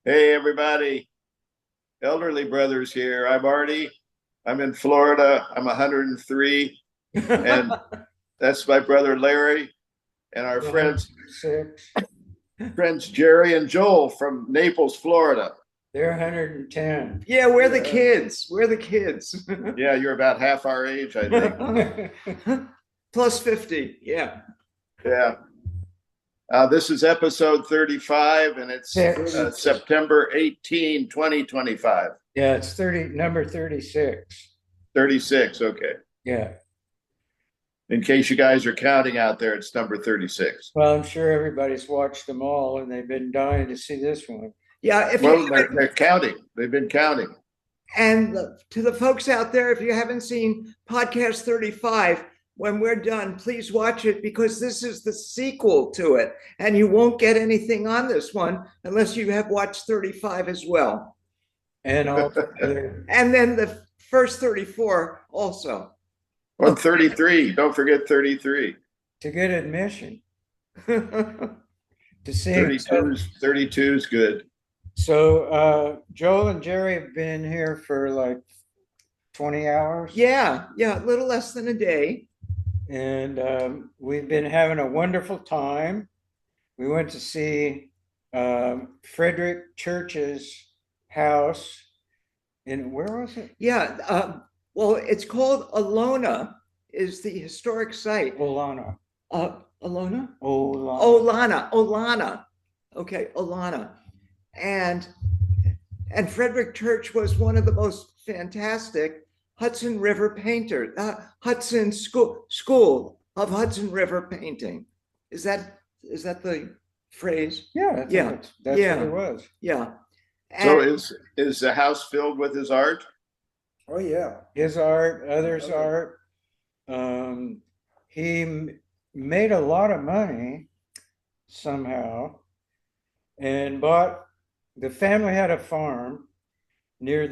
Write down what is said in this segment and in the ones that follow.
Hey, everybody. Elderly Brothers here. I'm Ardy. I'm in Florida. I'm 103. And that's my brother Larry and our Six. friends Jerry and Joel from Naples, Florida. They're 110. Yeah, we're the kids. We're the kids. Yeah, you're about half our age, I think. Plus 50. Yeah. Yeah. This is episode 35, and it's September 18, 2025. Yeah, it's number 36. 36. Okay. Yeah. In case you guys are counting out there, it's number 36. Well, I'm sure everybody's watched them all and they've been dying to see this one. Yeah. Well, they're counting. They've been counting. And to the folks out there, if you haven't seen podcast 35, when we're done, please watch it because this is the sequel to it. And you won't get anything on this one unless you have watched 35 as well. And and then the first 34 also. On 33. Don't forget 33. To get admission. To see 32 is good. So Joel and Jerry have been here for like 20 hours. Yeah, a little less than a day. And we've been having a wonderful time. We went to see Frederick Church's house in, where was it? Yeah, well, it's called Olona, is the historic site. Olana. Olona? Olana. Okay, Olana. And Frederick Church was one of the most fantastic Hudson River painters, Hudson School of Hudson River Painting. Is that the phrase? Yeah, that's what it was. Yeah. And so is the house filled with his art? Oh yeah, his art, others' art. He made a lot of money somehow, and the family had a farm near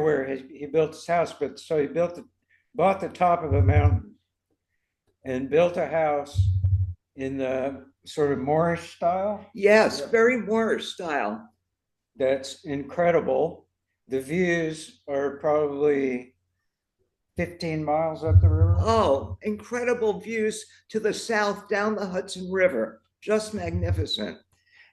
where he built his house, but so he bought the top of a mountain and built a house in the sort of Moorish style. Yes, very Moorish style. That's incredible. The views are probably 15 miles up the river. Oh, incredible views to the south down the Hudson River. Just magnificent.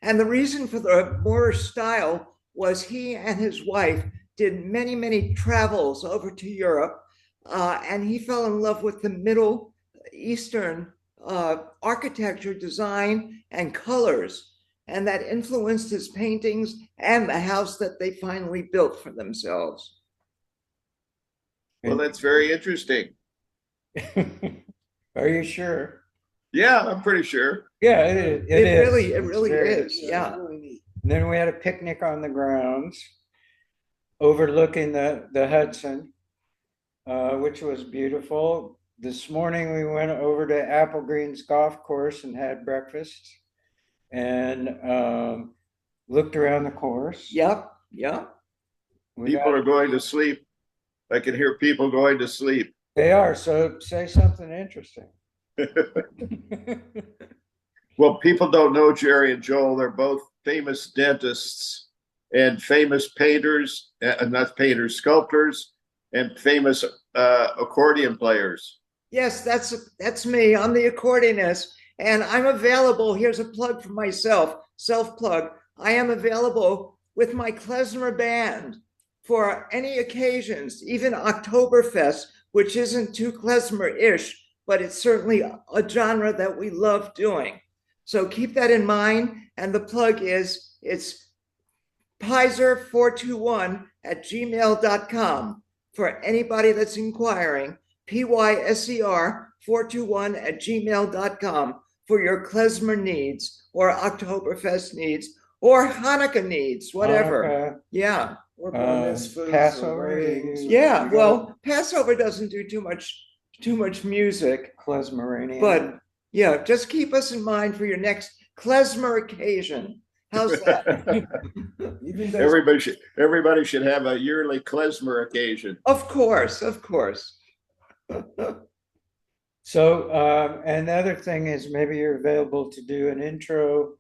And the reason for the Moorish style was he and his wife did many, many travels over to Europe, and he fell in love with the Middle Eastern architecture, design, and colors. And that influenced his paintings and the house that they finally built for themselves. Well, that's very interesting. Are you sure? Yeah, I'm pretty sure. Yeah, it really is. Yeah. And then we had a picnic on the grounds overlooking the Hudson, which was beautiful. This morning we went over to Applegreen's golf course and had breakfast and looked around the course. Yep. People are going to sleep. I can hear people going to sleep. They are. So say something interesting. Well, people don't know Jerry and Joel. They're both famous dentists and famous painters, not painters, sculptors, and famous accordion players. Yes, that's me. I'm the accordionist, and I'm available. Here's a plug for myself, self-plug. I am available with my klezmer band for any occasions, even Oktoberfest, which isn't too klezmer-ish, but it's certainly a genre that we love doing. So keep that in mind. And the plug is, it's Pyser421@gmail.com for anybody that's inquiring. Pyser421@gmail.com for your klezmer needs or Oktoberfest needs or Hanukkah needs, whatever. Yeah. Or Passover. Yeah. Well, Passover doesn't do too much music. Klezmeranian. But yeah, just keep us in mind for your next klezmer occasion. How's that? Everybody should have a yearly klezmer occasion. Of course. So, and the other thing is maybe you're available to do an intro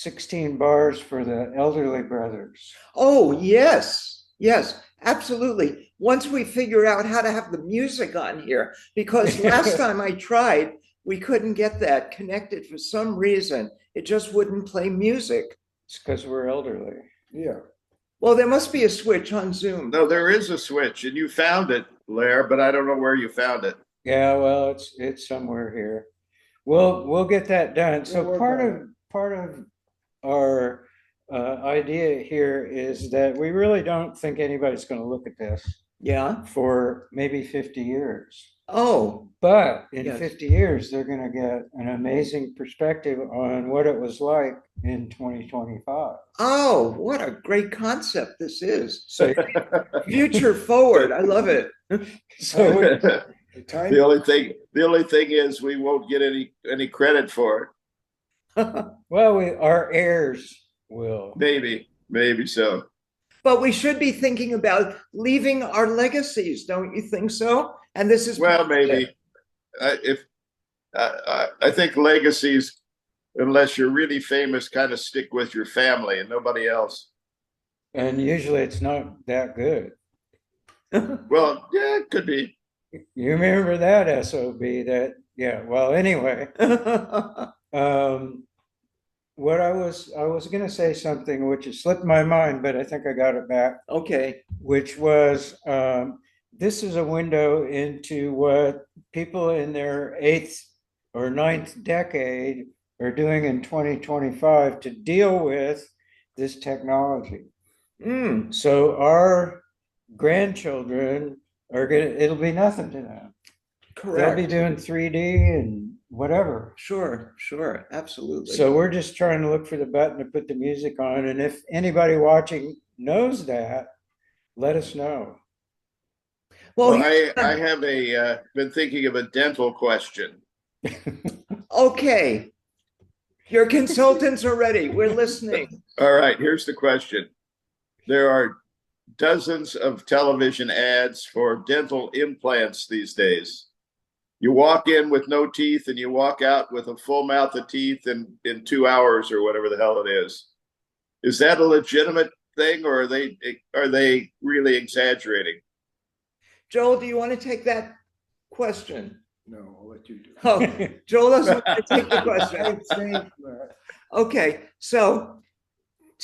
16 bars for the elderly brothers. Oh, yes, yes, absolutely. Once we figure out how to have the music on here, because last time I tried, we couldn't get that connected for some reason. It just wouldn't play music. It's because we're elderly. Yeah. Well, there must be a switch on Zoom. No, there is a switch, and you found it, Lair, but I don't know where you found it. Yeah, well, it's somewhere here. We'll get that done. So We'll work part on of part of our idea here is that we really don't think anybody's going to look at this Yeah. for maybe 50 years. Oh, But in Yes. 50 years, they're going to get an amazing perspective on what it was like in 2025. oh, what a great concept this is. So, Future forward. I love it. so The time, The only thing is we won't get any credit for it. well, our heirs will. Maybe so. But we should be thinking about leaving our legacies, don't you think so? And this is Well, maybe. I think legacies, unless you're really famous, kind of stick with your family and nobody else. And usually it's not that good. Well, yeah, it could be. You remember that SOB that, yeah, well, anyway, what I was going to say something which has slipped my mind, but I think I got it back, Okay. which was this is a window into what people in their 8th or 9th decade are doing in 2025 to deal with this technology. Mm, So our grandchildren it'll be nothing to them. They'll be correct. doing 3D and whatever. Sure, sure, absolutely. So we're just trying to look for the button to put the music on. And if anybody watching knows that, let us know. well, Well, I have been thinking of a dental question. okay. Your consultants are ready. We're listening. All right, here's the question. There are dozens of television ads for dental implants these days. You walk in with no teeth and you walk out with a full mouth of teeth in 2 hours or whatever the hell it is. Is that a legitimate thing, or are they really exaggerating? Joel, do you want to take that question? no, I'll let you do it. Oh, Joel doesn't want to take the question. I'd say, Okay, so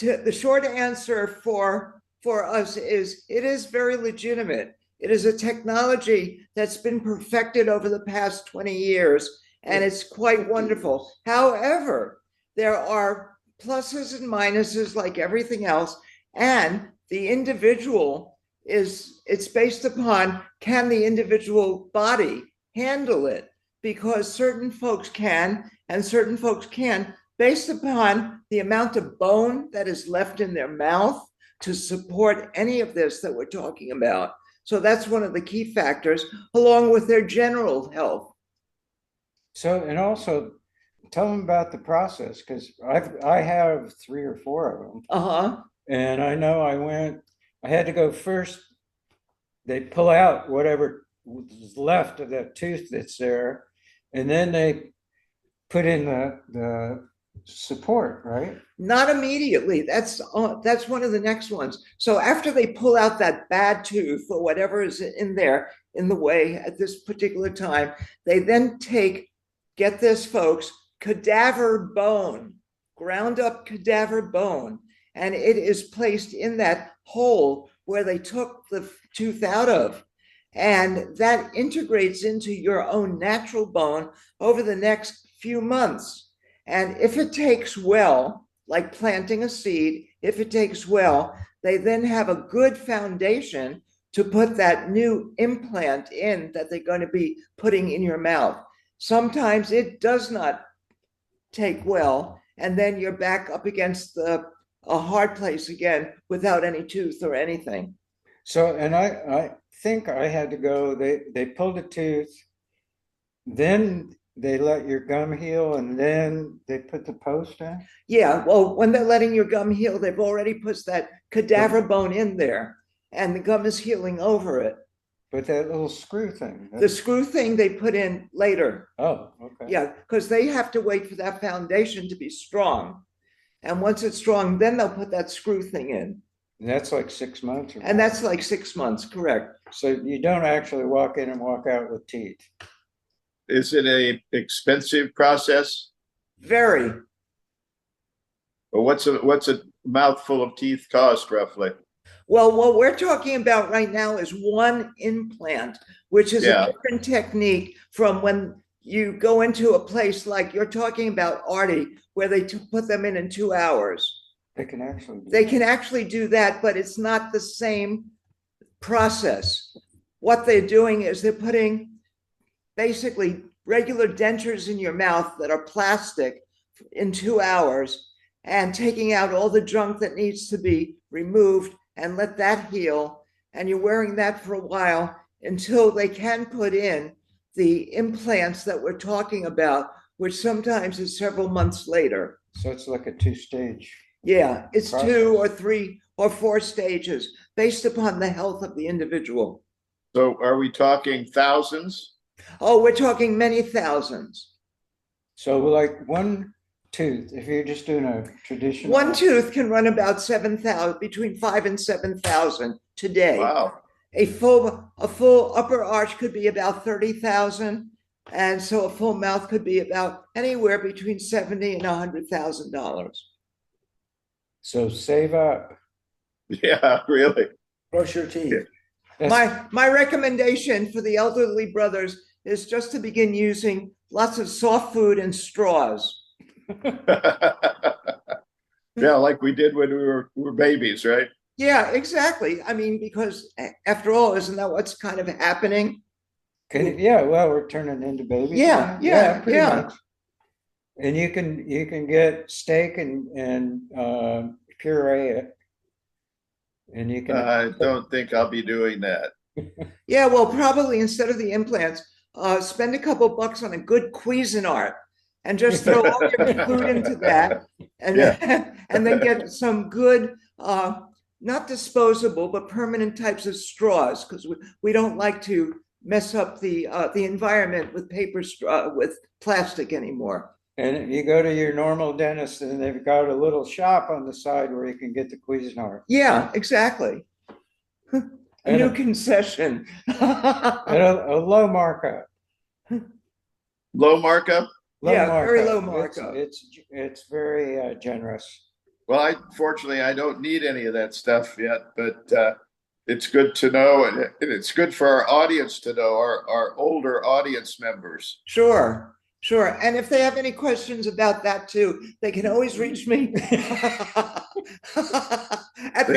the short answer for us is it is very legitimate. It is a technology that's been perfected over the past 20 years, and it's quite wonderful. However, there are pluses and minuses like everything else, and the individual it's based upon, can the individual body handle it? Because certain folks can and certain folks can't, based upon the amount of bone that is left in their mouth to support any of this that we're talking about. So that's one of the key factors, along with their general health. So, and also tell them about the process, because I have 3 or 4 of them. Uh-huh. And I know I had to go first. They pull out whatever was left of that tooth that's there, and then they put in the support, right? Not immediately. That's one of the next ones. So after they pull out that bad tooth or whatever is in there in the way at this particular time, they then get this, folks, cadaver bone, ground up cadaver bone, and it is placed in that hole where they took the tooth out of. And that integrates into your own natural bone over the next few months. And if it takes well, like planting a seed, if it takes well, they then have a good foundation to put that new implant in that they're going to be putting in your mouth. Sometimes it does not take well, and then you're back up against a hard place again without any tooth or anything. So, and I think I had to go, they pulled a tooth, then they let your gum heal, and then they put the post in? Yeah, well, when they're letting your gum heal, they've already put that cadaver bone in there, and the gum is healing over it. But that little screw thing. The screw thing they put in later. Oh, okay. Yeah, because they have to wait for that foundation to be strong. And once it's strong, then they'll put that screw thing in. And that's like 6 months. And that's like 6 months, correct? So you don't actually walk in and walk out with teeth. Is it a expensive process? Very. Or what's a mouthful of teeth cost roughly? Well, what we're talking about right now is one implant, which is Yeah. a different technique from when you go into a place like you're talking about, Ardy, where they put them in 2 hours. They can actually do They that. can actually do that, but it's not the same process. What they're doing is they're putting basically regular dentures in your mouth that are plastic in 2 hours and taking out all the junk that needs to be removed and let that heal. And you're wearing that for a while until they can put in the implants that we're talking about, which sometimes is several months later. So it's like a 2-stage. Yeah, it's Process. 2 or 3 or 4 stages based upon the health of the individual. So are we talking thousands? Oh, we're talking many thousands. So like one tooth, if you're just doing a traditional. One tooth can run about 7,000, between 5 and 7,000 today. Wow. A full upper arch could be about 30,000, and so a full mouth could be about anywhere between $70,000 and $100,000. So save up. Yeah, really. Brush your teeth. My recommendation for the elderly brothers is just to begin using lots of soft food and straws. Yeah, like we did when we were babies, right? Yeah, exactly. I mean, because after all, isn't that what's kind of happening? Yeah, well, we're turning into babies. Yeah, now. yeah, pretty yeah. much. And you can get steak and puree it. And you can I don't think I'll be doing that. Yeah, well, probably instead of the implants, spend a couple bucks on a good Cuisinart and just throw all your food into that, and and then get some good, not disposable but permanent types of straws, because we don't like to mess up the environment with paper straw with plastic anymore. And you go to your normal dentist and they've got a little shop on the side where you can get the Cuisinart. Yeah, exactly. A And new a- concession. At a low markup. Low markup? Yeah, very markup. low markup. It's very generous. Well, fortunately, I don't need any of that stuff yet, but it's good to know, and it's good for our audience to know, our older audience members. Sure. Sure. And if they have any questions about that too, they can always reach me. They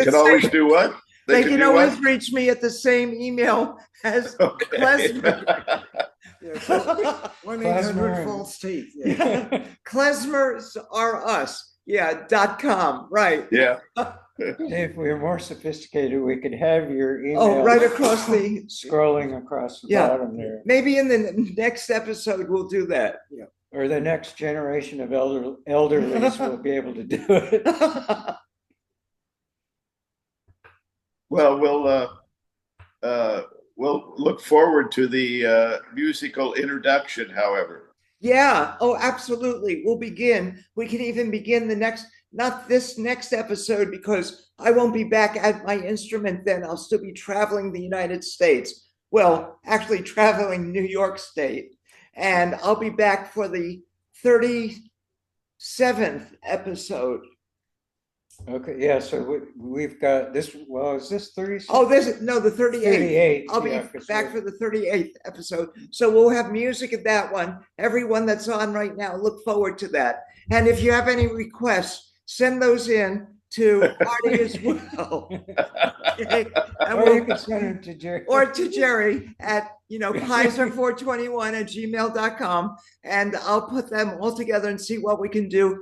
can always do what? They can do always what? reach me at the same email as Okay. Klezmer. Yeah, so 1-800 Klezmer. false teeth. Yeah. Klezmer-us. Yeah, .com. Right. Yeah. If we were more sophisticated, we could have your email. Oh, right across the, scrolling across the Yeah. bottom there. maybe in the next episode, we'll do that. Or the next generation of elderlies will be able to do it. Well, we'll look forward to the musical introduction, however. Yeah, oh, absolutely. We can even begin not this next episode, because I won't be back at my instrument then. I'll still be traveling the United States. Well, actually traveling New York State. And I'll be back for the 37th episode. Okay, yeah, so we've got this, well, is this 30? Oh, the 38th. 38. I'll be yeah, 'cause back we're- for the 38th episode. So we'll have music at that one. Everyone that's on right now, look forward to that. And if you have any requests, send those in to Ardy as well. Okay? And Or you can send it to Jerry. or to Jerry at, Kaiser421@gmail.com. And I'll put them all together and see what we can do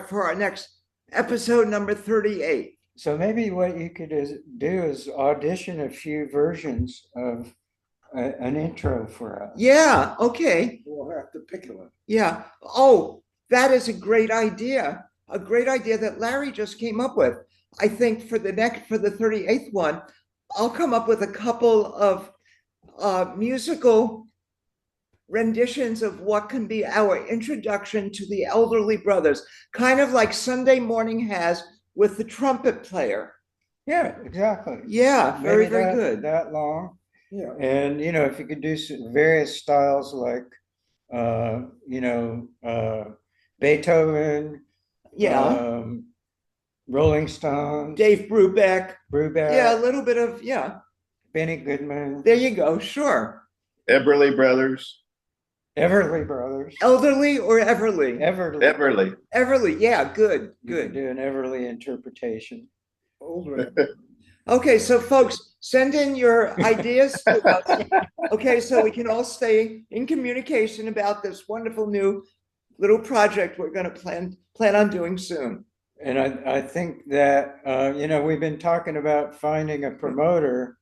for our next episode number 38. So maybe what you could do is audition a few versions of an intro for us. Yeah, okay. We'll have to pick one. Yeah. Oh, that is a great idea. A great idea that Larry just came up with. I think for the 38th one, I'll come up with a couple of musical renditions of what can be our introduction to the elderly brothers, kind of like Sunday morning has with the trumpet player. Yeah, exactly. Yeah, very, Maybe very good. That long. Yeah. And, if you could do various styles like, Beethoven, Yeah, Rolling Stones, Dave Brubeck. Brubeck, Yeah, a little bit of, yeah. Benny Goodman, There you go. Sure. Everly Brothers. Everly Brothers, Elderly or Everly? Everly. Everly. Yeah, good, You could good. do an Everly interpretation. Older. Okay, so folks, send in your ideas to us. Okay, so we can all stay in communication about this wonderful new little project we're going to plan on doing soon. And I think that, we've been talking about finding a promoter.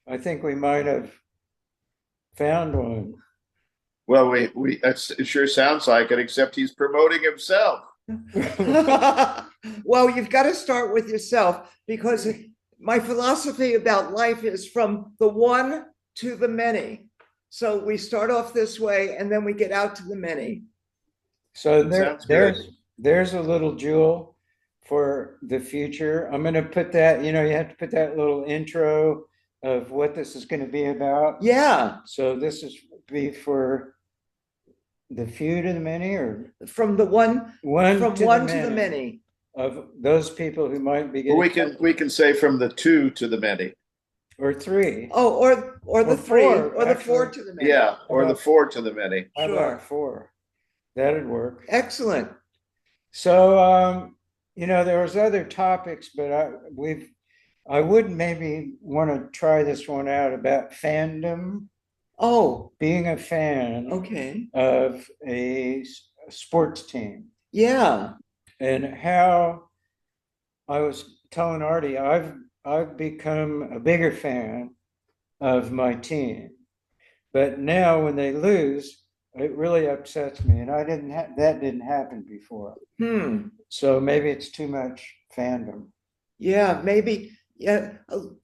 I think we might have found one. Well, it sure sounds like it, except he's promoting himself. Well, you've got to start with yourself, because my philosophy about life is from the one to the many. So we start off this way and then we get out to the many. So Sounds good. there's a little jewel for the future. I'm going to put that, you have to put that little intro of what this is going to be about. Yeah, So this is be for the few to the many, or from the one one to the many. of those people who might be Well, getting, we can say from the two to the many. or three. Oh, or the Or three, four, or the four actually. to the many. Yeah, or the about- four to the many. How Sure. about four? That'd work. Excellent. So, there was other topics, but I would maybe want to try this one out about fandom, Oh, being a fan okay. of a sports team, Yeah. and how I was telling Artie, I've become a bigger fan of my team, but now when they lose, it really upsets me, and that didn't happen before. So maybe it's too much fandom. Yeah, maybe. Yeah,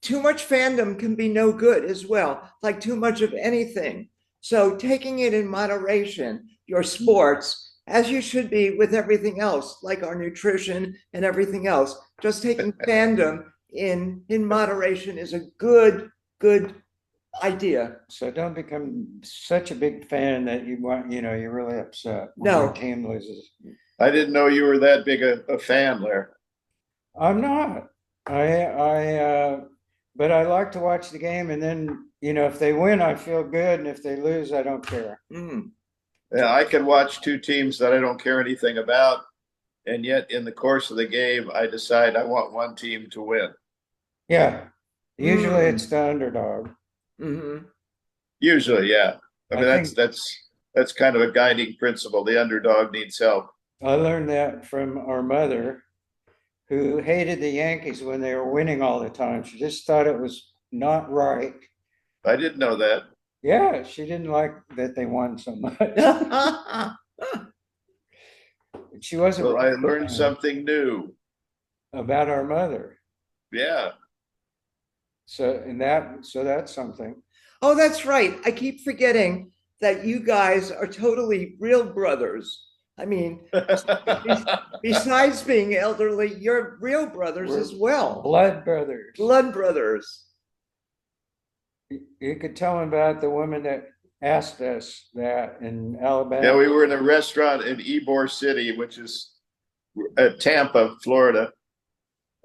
too much fandom can be no good as well, like too much of anything. So taking it in moderation, your sports, as you should be with everything else, like our nutrition and everything else, just taking fandom in moderation is a good idea. So don't become such a big fan that you're really upset when No. your team loses. I didn't know you were that big a fan, Larry. I'm not. But I like to watch the game, and then, if they win, I feel good, and if they lose, I don't care. Yeah, I can watch two teams that I don't care anything about, and yet in the course of the game, I decide I want one team to win. Yeah. Usually it's the underdog. Usually, yeah. I mean, I think- that's kind of a guiding principle. The underdog needs help. I learned that from our mother, who hated the Yankees when they were winning all the time. She just thought it was not right. I didn't know that. Yeah, she didn't like that they won so much. She wasn't Well, I learned something new. about our mother. Yeah. So that's something. Oh, that's right. I keep forgetting that you guys are totally real brothers. I mean, besides being elderly, you're real brothers We're as well. Blood brothers. Blood brothers. You could tell them about the woman that asked us that in Alabama. Yeah, we were in a restaurant in Ybor City, which is Tampa, Florida,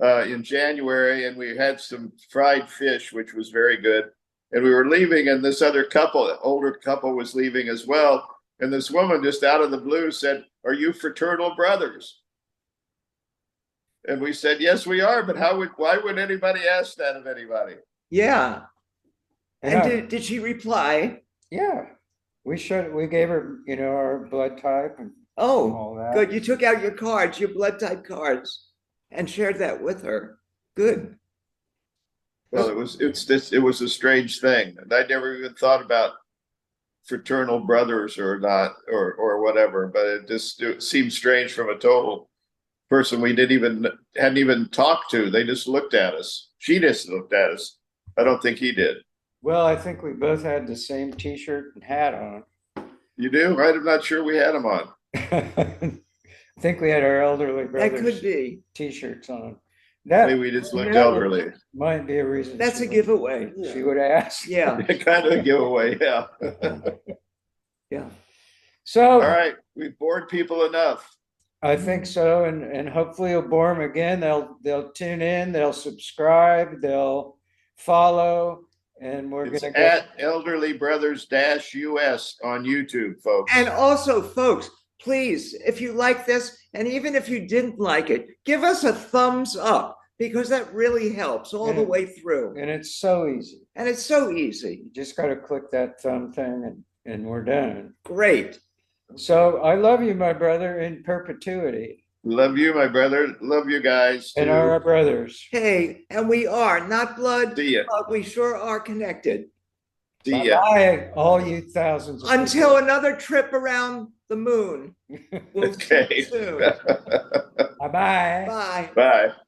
in January, and we had some fried fish, which was very good. And we were leaving, and this other older couple, was leaving as well. And this woman just out of the blue said, "Are you fraternal brothers?" And we said, "Yes, we are." But why would anybody ask that of anybody? Yeah. And And did she reply? yeah, we gave her, our blood type and Oh, all that. good. You took out your cards, your blood type cards, and shared that with her. Good. Well, it was a strange thing, and I never even thought about fraternal brothers or not, or whatever. But it seemed strange from a total person we hadn't even talked to. They just looked at us. She just looked at us. I don't think he did. Well, I think we both had the same T-shirt and hat on. You do? I'm not sure we had them on. I think we had our elderly That could brothers be. t-shirts on. Maybe That we just looked No. elderly. might be a reason. That's she a would- giveaway. She would ask. Yeah, Kind of a giveaway, yeah. yeah. So All right, we've bored people enough. I think so, and hopefully you'll bore them again. They'll tune in, they'll subscribe, they'll follow, and we're It's gonna go. at Elderly Brothers-us on YouTube, folks. And also, folks, please, if you like this, and even if you didn't like it, give us a thumbs up because that really helps all the Yeah. way through. And it's so easy. And it's so easy. You just got to click that thumb thing, and we're done. Great. So I love you, my brother, in perpetuity, Love you, my brother. Love you guys. and too. our brothers. Hey, and we are not blood, See ya. but we sure are connected. See ya. Bye, all you thousands of Until another trip around the moon. We'll see Okay. you soon. Bye bye. Bye. Bye.